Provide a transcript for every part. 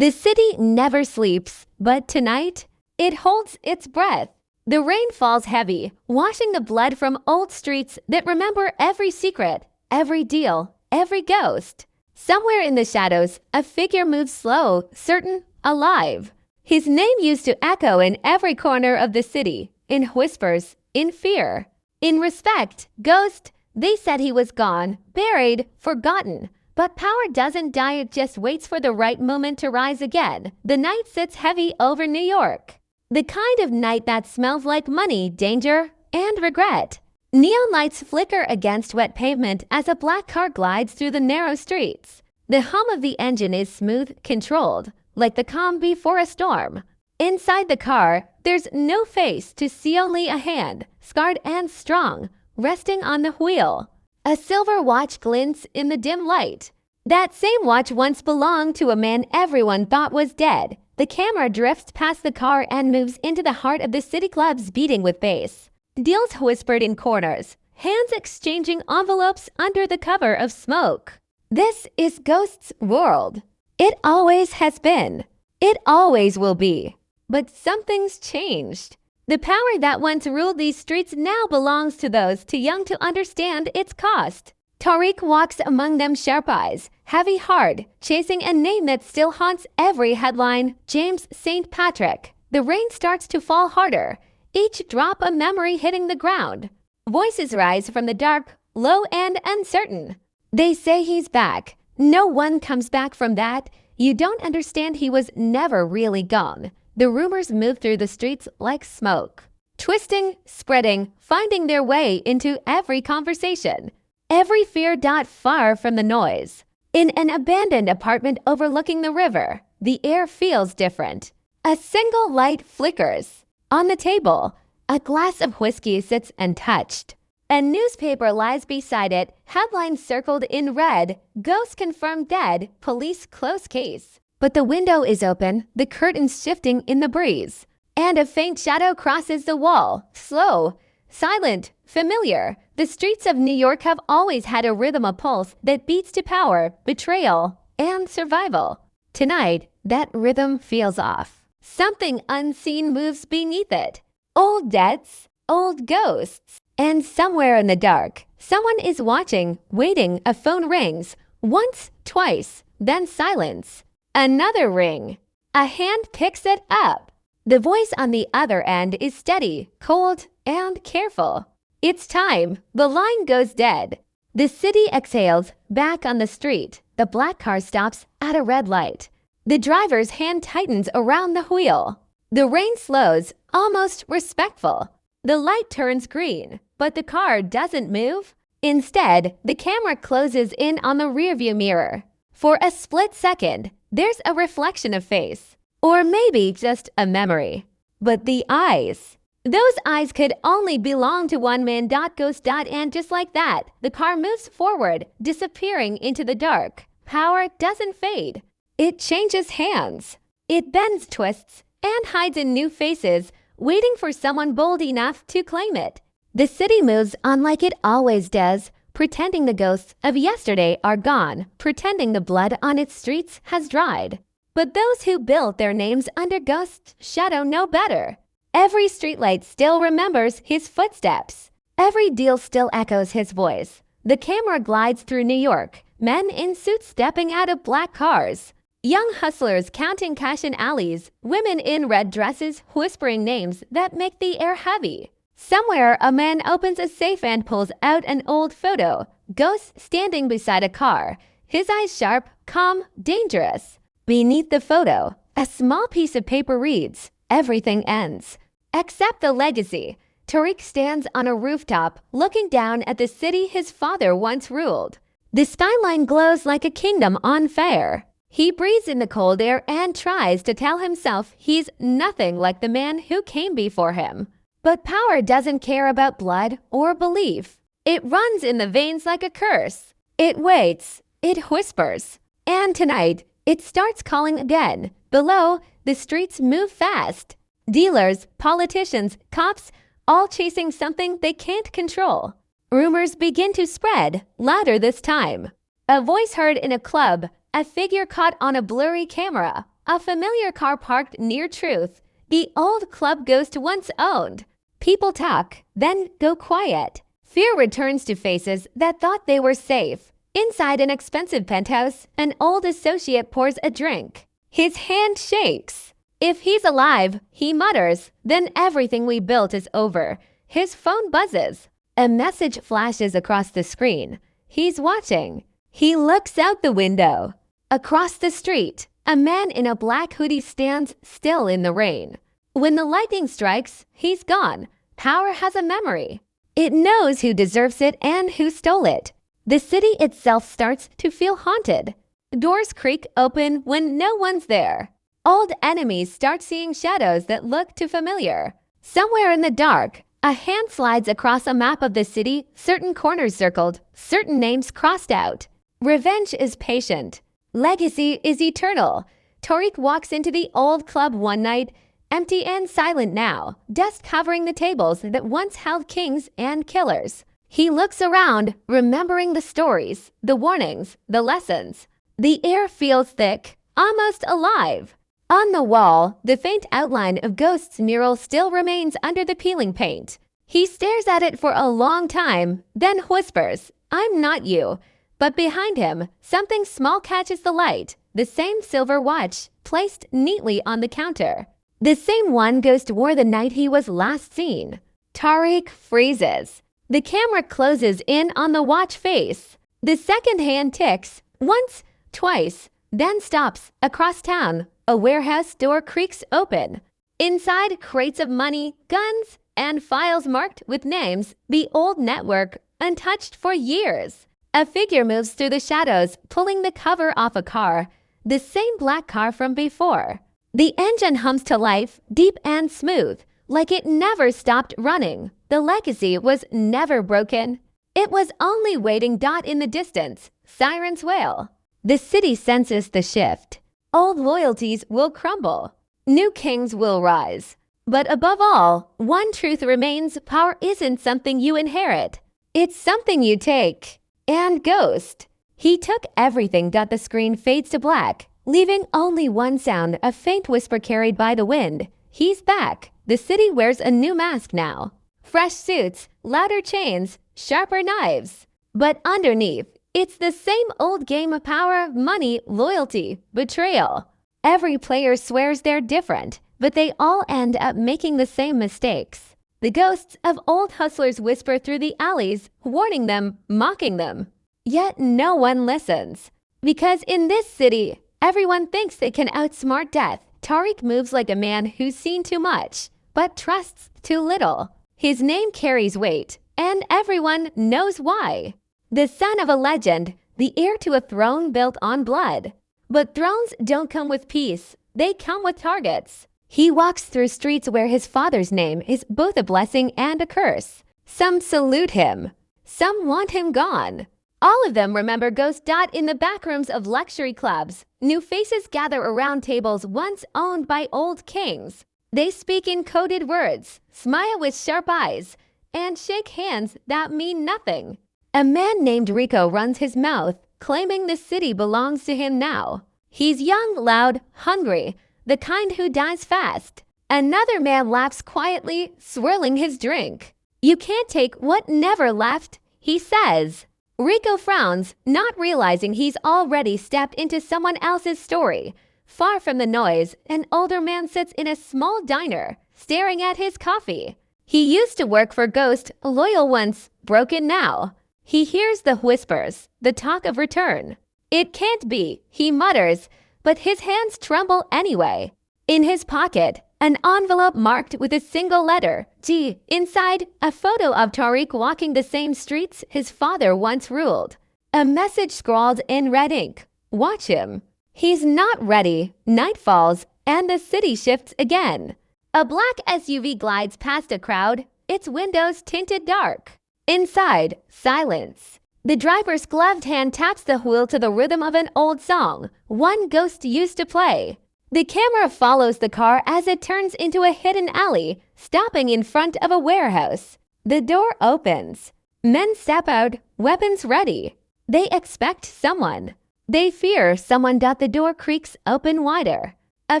The city never sleeps, but tonight, it holds its breath. The rain falls heavy, washing the blood from old streets that remember every secret, every deal, every ghost. Somewhere in the shadows, a figure moves slow, certain, alive. His name used to echo in every corner of the city, in whispers, in fear. In respect, ghost, they said he was gone, buried, forgotten. But power doesn't die, it just waits for the right moment to rise again. The night sits heavy over New York. The kind of night that smells like money, danger, and regret. Neon lights flicker against wet pavement as a black car glides through the narrow streets. The hum of the engine is smooth, controlled, like the calm before a storm. Inside the car, there's no face to see, only a hand, scarred and strong, resting on the wheel. A silver watch glints in the dim light. That same watch once belonged to a man everyone thought was dead. The camera drifts past the car and moves into the heart of the city clubs beating with bass. Deals whispered in corners, hands exchanging envelopes under the cover of smoke. This is Ghost's world. It always has been. It always will be. But something's changed. The power that once ruled these streets now belongs to those too young to understand its cost. Tariq walks among them, sharp eyes, heavy heart, chasing a name that still haunts every headline, James St. Patrick. The rain starts to fall harder, each drop a memory hitting the ground. Voices rise from the dark, low and uncertain. They say he's back. No one comes back from that. You don't understand, he was never really gone. The rumors move through the streets like smoke, twisting, spreading, finding their way into every conversation. Every fear dot far from the noise. In an abandoned apartment overlooking the river, the air feels different. A single light flickers. On the table, a glass of whiskey sits untouched. A newspaper lies beside it, headlines circled in red, ghost confirmed dead, police close case. But the window is open, the curtains shifting in the breeze. And a faint shadow crosses the wall, slow, silent, familiar. The streets of New York have always had a rhythm, a pulse that beats to power, betrayal, and survival. Tonight, that rhythm feels off. Something unseen moves beneath it. Old debts, old ghosts. And somewhere in the dark, someone is watching, waiting. A phone rings. Once, twice, then silence. Another ring. A hand picks it up. The voice on the other end is steady, cold, and careful. It's time. The line goes dead. The city exhales, back on the street. The black car stops at a red light. The driver's hand tightens around the wheel. The rain slows, almost respectful. The light turns green, but the car doesn't move. Instead, the camera closes in on the rearview mirror. For a split second, there's a reflection of face, or maybe just a memory. But the eyes, those eyes could only belong to one man. Ghost. And just like that, the car moves forward, disappearing into the dark. Power doesn't fade. It changes hands. It bends, twists, and hides in new faces, waiting for someone bold enough to claim it. The city moves on like it always does, pretending the ghosts of yesterday are gone, pretending the blood on its streets has dried. But those who built their names under Ghost's shadow know better. Every streetlight still remembers his footsteps. Every deal still echoes his voice. The camera glides through New York, men in suits stepping out of black cars. Young hustlers counting cash in alleys, women in red dresses whispering names that make the air heavy. Somewhere, a man opens a safe and pulls out an old photo. Ghost standing beside a car, his eyes sharp, calm, dangerous. Beneath the photo, a small piece of paper reads, "Everything ends, except the legacy." Tariq stands on a rooftop, looking down at the city his father once ruled. The skyline glows like a kingdom on fire. He breathes in the cold air and tries to tell himself he's nothing like the man who came before him. But power doesn't care about blood or belief. It runs in the veins like a curse. It waits. It whispers. And tonight, it starts calling again. Below, the streets move fast. Dealers, politicians, cops, all chasing something they can't control. Rumors begin to spread, louder this time. A voice heard in a club, a figure caught on a blurry camera, A familiar car parked near Truth, the old club ghost once owned. People talk, then go quiet. Fear returns to faces that thought they were safe. Inside an expensive penthouse, an old associate pours a drink. His hand shakes. If he's alive, he mutters, then everything we built is over. His phone buzzes. A message flashes across the screen. He's watching. He looks out the window. Across the street, a man in a black hoodie stands still in the rain. When the lightning strikes, he's gone. Power has a memory. It knows who deserves it and who stole it. The city itself starts to feel haunted. Doors creak open when no one's there. Old enemies start seeing shadows that look too familiar. Somewhere in the dark, a hand slides across a map of the city, certain corners circled, certain names crossed out. Revenge is patient. Legacy is eternal. Tariq walks into the old club one night, empty and silent now, dust covering the tables that once held kings and killers. He looks around, remembering the stories, the warnings, the lessons. The air feels thick, almost alive. On the wall, the faint outline of Ghost's mural still remains under the peeling paint. He stares at it for a long time, then whispers, "I'm not you." But behind him, something small catches the light, the same silver watch placed neatly on the counter. The same one Ghost wore the night he was last seen. Tariq freezes. The camera closes in on the watch face. The second hand ticks, once, twice, then stops across town. A warehouse door creaks open. Inside, crates of money, guns, and files marked with names, the old network, untouched for years. A figure moves through the shadows, pulling the cover off a car, the same black car from before. The engine hums to life, deep and smooth, like it never stopped running. The legacy was never broken. It was only waiting in the distance, sirens wail. The city senses the shift. Old loyalties will crumble. New kings will rise. But above all, one truth remains: power isn't something you inherit. It's something you take. And Ghost. He took everything. The screen fades to black, leaving only one sound, a faint whisper carried by the wind. He's back. The city wears a new mask now. Fresh suits, louder chains, sharper knives. But underneath, it's the same old game of power, money, loyalty, betrayal. Every player swears they're different, but they all end up making the same mistakes. The ghosts of old hustlers whisper through the alleys, warning them, mocking them. Yet no one listens. Because in this city, everyone thinks they can outsmart death. Tariq moves like a man who's seen too much, but trusts too little. His name carries weight, and everyone knows why. The son of a legend, the heir to a throne built on blood. But thrones don't come with peace, they come with targets. He walks through streets where his father's name is both a blessing and a curse. Some salute him, some want him gone. All of them remember Ghost. In the backrooms of luxury clubs, new faces gather around tables once owned by old kings. They speak in coded words, smile with sharp eyes, and shake hands that mean nothing. A man named Rico runs his mouth, claiming the city belongs to him now. He's young, loud, hungry, the kind who dies fast. Another man laughs quietly, swirling his drink. "You can't take what never left," he says. Rico frowns, not realizing he's already stepped into someone else's story. Far from the noise, an older man sits in a small diner, staring at his coffee. He used to work for Ghost, loyal once, broken now. He hears the whispers, the talk of return. "It can't be," he mutters, but his hands tremble anyway. In his pocket, an envelope marked with a single letter, G. Inside, a photo of Tariq walking the same streets his father once ruled. A message scrawled in red ink. "Watch him." He's not ready. Night falls, and the city shifts again. A black SUV glides past a crowd, its windows tinted dark. Inside, silence. The driver's gloved hand taps the wheel to the rhythm of an old song, one Ghost used to play. The camera follows the car as it turns into a hidden alley, stopping in front of a warehouse. The door opens. Men step out, weapons ready. They expect someone. They fear someone. The door creaks open wider. A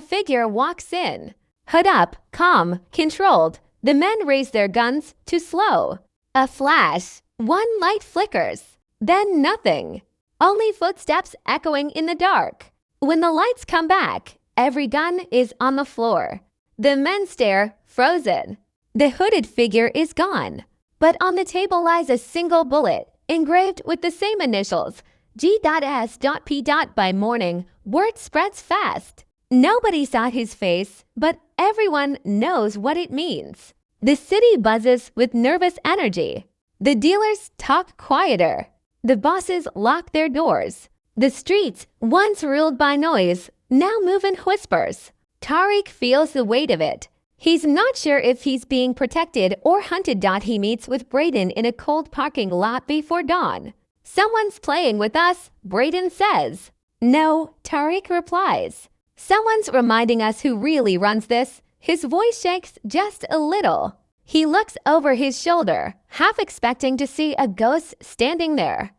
figure walks in. Hood up, calm, controlled. The men raise their guns to slow. A flash. One light flickers. Then nothing. Only footsteps echoing in the dark. When the lights come back, every gun is on the floor. The men stare, frozen. The hooded figure is gone. But on the table lies a single bullet, engraved with the same initials, G.S.P. By morning, word spreads fast. Nobody saw his face, but everyone knows what it means. The city buzzes with nervous energy. The dealers talk quieter. The bosses lock their doors. The streets, once ruled by noise, now move in whispers. Tariq feels the weight of it. He's not sure if he's being protected or hunted. He meets with Brayden in a cold parking lot before dawn. Someone's playing with us, Brayden says. No, Tariq replies. Someone's reminding us who really runs this. His voice shakes just a little. He looks over his shoulder, half expecting to see a ghost standing there.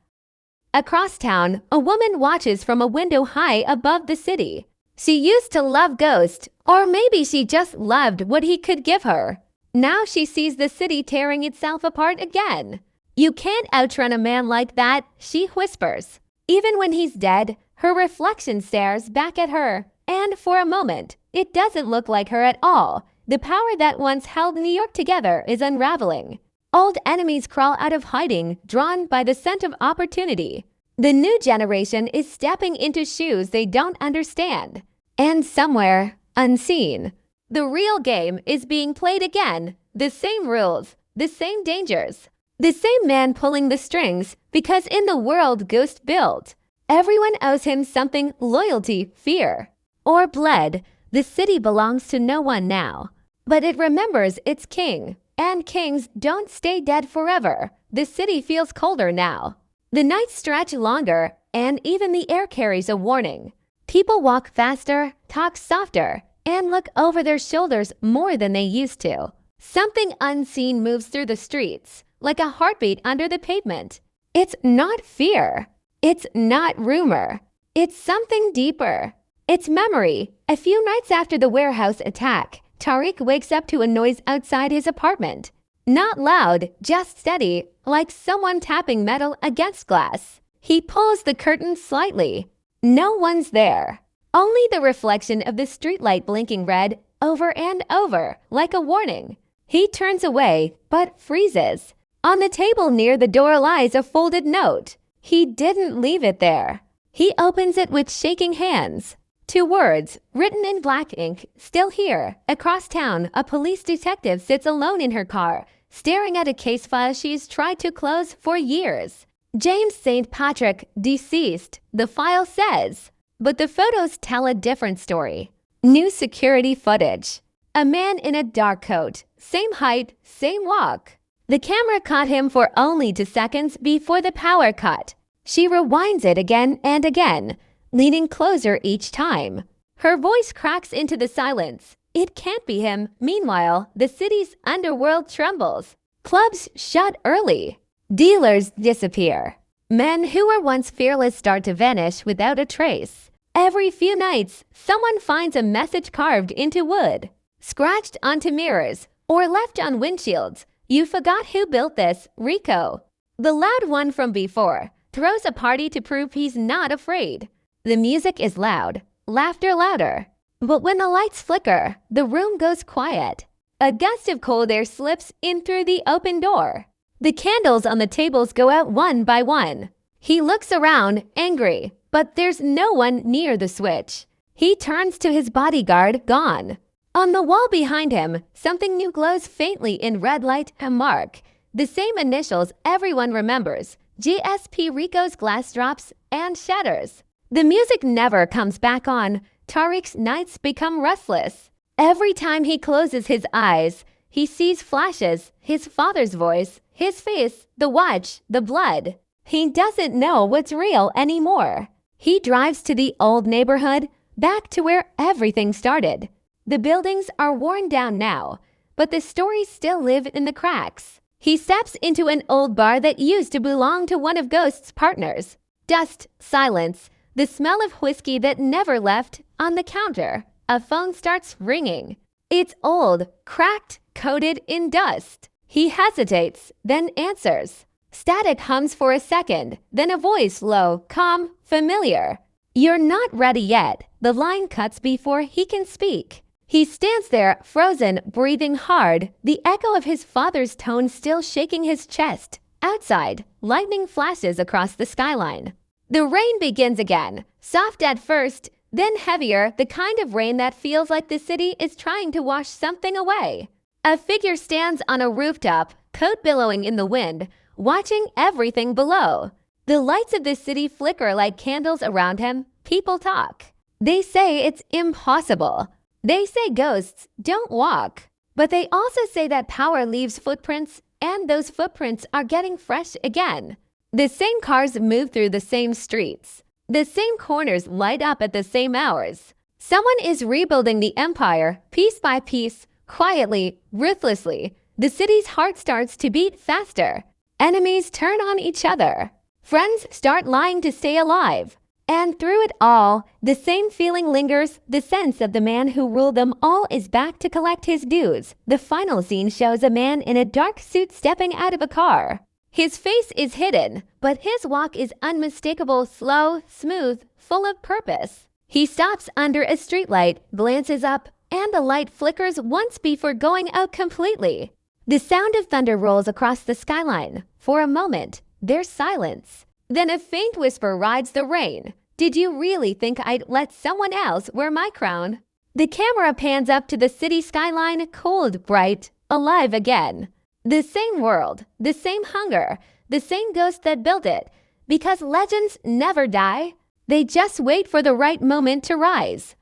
Across town, a woman watches from a window high above the city. She used to love Ghost, or maybe she just loved what he could give her. Now she sees the city tearing itself apart again. You can't outrun a man like that, she whispers. Even when he's dead, her reflection stares back at her, and for a moment, it doesn't look like her at all. The power that once held New York together is unraveling. Old enemies crawl out of hiding, drawn by the scent of opportunity. The new generation is stepping into shoes they don't understand. And somewhere, unseen, the real game is being played again. The same rules, the same dangers, the same man pulling the strings, because in the world Ghost built, everyone owes him something: loyalty, fear, or blood. The city belongs to no one now, but it remembers its king, and kings don't stay dead forever. The city feels colder now. The nights stretch longer, and even the air carries a warning. People walk faster, talk softer, and look over their shoulders more than they used to. Something unseen moves through the streets, like a heartbeat under the pavement. It's not fear. It's not rumor. It's something deeper. It's memory. A few nights after the warehouse attack, Tariq wakes up to a noise outside his apartment. Not loud, just steady, like someone tapping metal against glass. He pulls the curtain slightly. No one's there. Only the reflection of the streetlight blinking red over and over, like a warning. He turns away, but freezes. On the table near the door lies a folded note. He didn't leave it there. He opens it with shaking hands. 2 words, written in black ink, still here. Across town, a police detective sits alone in her car, staring at a case file she's tried to close for years. James St. Patrick, deceased, the file says. But the photos tell a different story. New security footage. A man in a dark coat, same height, same walk. The camera caught him for only 2 seconds before the power cut. She rewinds it again and again, leaning closer each time. Her voice cracks into the silence. It can't be him. Meanwhile, the city's underworld trembles. Clubs shut early. Dealers disappear. Men who were once fearless start to vanish without a trace. Every few nights, someone finds a message carved into wood, scratched onto mirrors, or left on windshields. You forgot who built this, Rico. The loud one from before throws a party to prove he's not afraid. The music is loud, laughter louder. But when the lights flicker, the room goes quiet. A gust of cold air slips in through the open door. The candles on the tables go out one by one. He looks around, angry, but there's no one near the switch. He turns to his bodyguard, gone. On the wall behind him, something new glows faintly in red light, a mark. The same initials everyone remembers. GSP. Rico's glass drops and shatters. The music never comes back on. Tariq's nights become restless. Every time he closes his eyes, he sees flashes, his father's voice, his face, the watch, the blood. He doesn't know what's real anymore. He drives to the old neighborhood, back to where everything started. The buildings are worn down now, but the stories still live in the cracks. He steps into an old bar that used to belong to one of Ghost's partners. Dust, silence, the smell of whiskey that never left on the counter. a phone starts ringing. It's old, cracked, coated in dust. He hesitates, then answers. Static hums for a second, then a voice low, calm, familiar. "You're not ready yet." The line cuts before he can speak. He stands there, frozen, breathing hard, the echo of his father's tone still shaking his chest. Outside, lightning flashes across the skyline. The rain begins again, soft at first, then heavier, the kind of rain that feels like the city is trying to wash something away. A figure stands on a rooftop, coat billowing in the wind, watching everything below. The lights of the city flicker like candles around him. People talk. They say it's impossible. They say ghosts don't walk. But they also say that power leaves footprints, and those footprints are getting fresh again. The same cars move through the same streets. The same corners light up at the same hours. Someone is rebuilding the empire, piece by piece, quietly, ruthlessly. The city's heart starts to beat faster. Enemies turn on each other. Friends start lying to stay alive. And through it all, the same feeling lingers. The sense of the man who ruled them all is back to collect his dues. The final scene shows a man in a dark suit stepping out of a car. His face is hidden, but his walk is unmistakable, slow, smooth, full of purpose. He stops under a streetlight, glances up, and the light flickers once before going out completely. The sound of thunder rolls across the skyline. For a moment, there's silence. Then a faint whisper rides the rain. "Did you really think I'd let someone else wear my crown?" The camera pans up to the city skyline, cold, bright, alive again. The same world, the same hunger, the same ghost that built it. Because legends never die. They just wait for the right moment to rise.